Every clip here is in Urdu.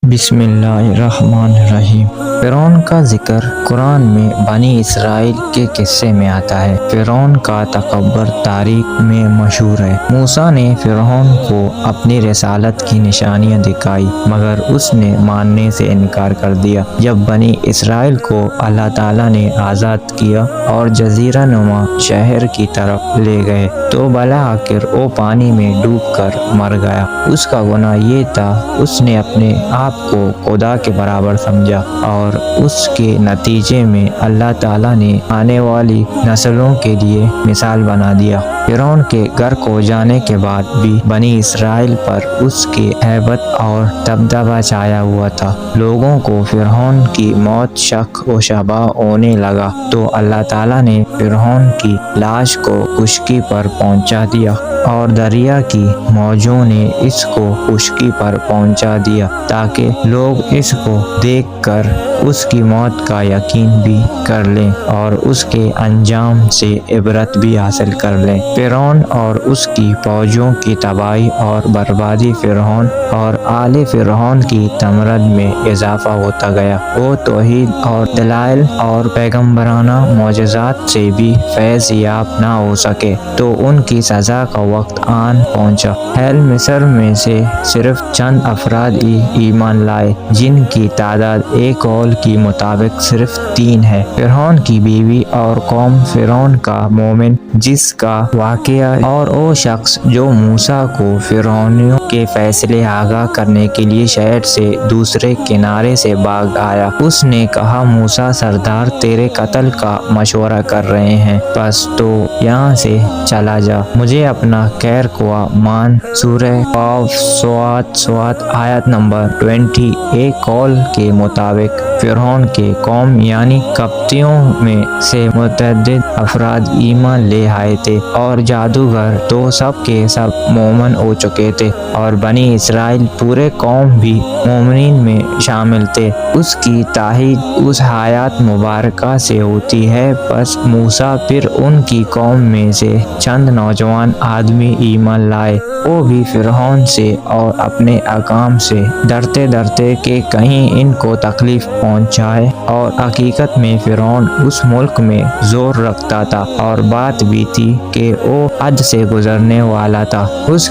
بسم اللہ الرحمن الرحیم۔ فرعون کا ذکر قرآن میں بنی اسرائیل کے قصے میں آتا ہے۔ فرعون کا تکبر تاریخ میں مشہور ہے۔ موسیٰ نے فرعون کو اپنی رسالت کی نشانیاں دکھائی مگر اس نے ماننے سے انکار کر دیا۔ جب بنی اسرائیل کو اللہ تعالیٰ نے آزاد کیا اور جزیرہ نما شہر کی طرف لے گئے تو بالآخر وہ پانی میں ڈوب کر مر گیا۔ اس کا گناہ یہ تھا اس نے اپنے آپ کو خدا کے برابر سمجھا اور اس کے نتیجے میں اللہ تعالیٰ نے آنے والی نسلوں کے لیے مثال بنا دیا۔ فرعون کے غرق ہو جانے کے بعد بھی بنی اسرائیل پر اس کی ہیبت اور دبدبہ چھایا ہوا تھا۔ لوگوں کو فرعون کی موت شک و شبہ ہونے لگا تو اللہ تعالیٰ نے فرعون کی لاش کو خشکی پر پہنچا دیا اور دریا کی موجوں نے اس کو خشکی پر پہنچا دیا تاکہ لوگ اس کو دیکھ کر اس کی موت کا یقین بھی کر لیں اور اس کے انجام سے عبرت بھی حاصل کر لیں۔ فرعون اور اس کی فوجوں کی تباہی اور بربادی فرعون اور آل فرعون کی تمرد میں اضافہ ہوتا گیا۔ وہ توحید اور دلائل اور پیغمبرانہ معجزات سے بھی فیض یاب نہ ہو سکے تو ان کی سزا کا وقت آن پہنچا۔ اہل مصر میں سے صرف چند افراد ہی ایمان لائے جن کی تعداد ایک قول کے مطابق صرف 3 ہے۔ فرعون کی بیوی اور قوم فرعون کا مومن جس کا واقعہ اور وہ شخص جو موسیٰ کو فرعونیوں کے فیصلے آگاہ کرنے کے لیے شہر سے دوسرے کنارے سے بھاگ آیا۔ اس نے کہا موسیٰ سردار تیرے قتل کا مشورہ کر رہے ہیں بس تو یہاں سے چلا جا، مجھے اپنا خیر خواہ مان۔ سورہ قاف ص آیت نمبر 20۔ ایک قول کے مطابق فرعون کے قوم یعنی قبطیوں میں سے متعدد افراد ایمان لے آئے تھے اور جادوگر تو سب کے سب مومن ہو چکے تھے اور بنی اسرائیل پورے قوم بھی مومنین میں شامل تھے۔ اس کی تائید اس آیات مبارکہ سے ہوتی ہے بس موسیٰ پھر ان کی قوم میں سے چند نوجوان آدمی ایمان لائے، وہ بھی فرعون سے اور اپنے احکام سے ڈرتے ڈرتے کہ کہیں ان کو تکلیف پہنچائے، اور حقیقت میں فرعون اس ملک میں زور رکھتا تھا اور بات بھی تھی کہ وہ حد سے گزرنے والا تھا۔ اس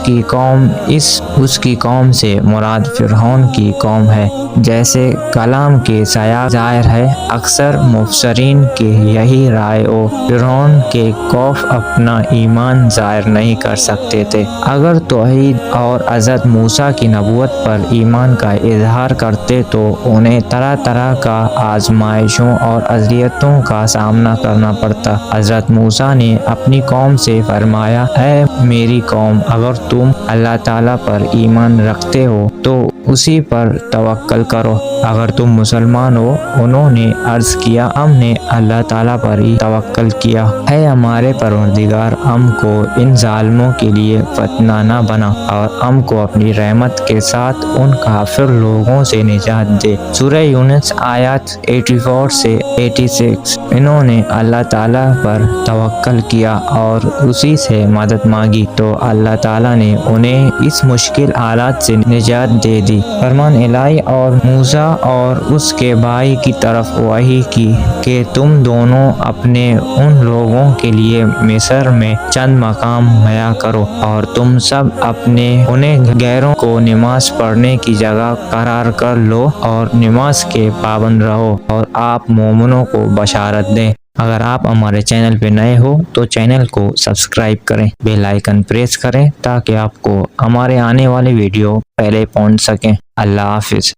کی قوم سے مراد فرعون کی قوم ہے۔ جیسے کلام کے سیاق ظاہر ہے اکثر مفسرین کی یہی رائے ہو، فرعون کے خوف اپنا ایمان ظاہر نہیں کر سکتے تھے۔ اگر توحید اور حضرت موسیٰ کی نبوت پر ایمان کا اظہار کرتے تو انہیں طرح طرح کا آزمائشوں اور اذیتوں کا سامنا کرنا پڑتا۔ حضرت موسیٰ نے اپنی قوم سے فرمایا، اے میری قوم، اگر تم اللہ تعالیٰ پر ایمان رکھتے ہو تو اسی پر توکل کرو۔ اگر تم مسلمان ہو، انہوں نے عرض کیا ہم نے اللہ تعالیٰ پر ہی توکل کیا۔ اے ہمارے پروردگار، ہم کو ان ظالموں کے لیے فتنہ نہ بنا اور ہم کو اپنی رحمت کے ساتھ ان کافر لوگوں سے نجات دے۔ سورہ یونس آیات 84 سے 86۔ انہوں نے اللہ تعالیٰ پر توکل کیا اور اسی سے مدد مانگی تو اللہ تعالیٰ نے انہیں اس مشکل حالات سے نجات دے دی۔ فرمان الہی اور موسیٰ اور اس کے بھائی کی طرف وحی کی کہ تم دونوں اپنے ان لوگوں کے لیے مصر میں چند مقام مہیا کرو اور تم سب اپنے انہیں غیروں کو نماز پڑھنے کی جگہ قرار کر لو اور نماز کے پابند رہو اور آپ مومنوں کو بشارت دیں۔ اگر آپ ہمارے چینل پہ نئے ہو تو چینل کو سبسکرائب کریں، بیل آئیکن پریس کریں تاکہ آپ کو ہمارے آنے والے ویڈیو پہلے پہنچ سکیں۔ اللہ حافظ۔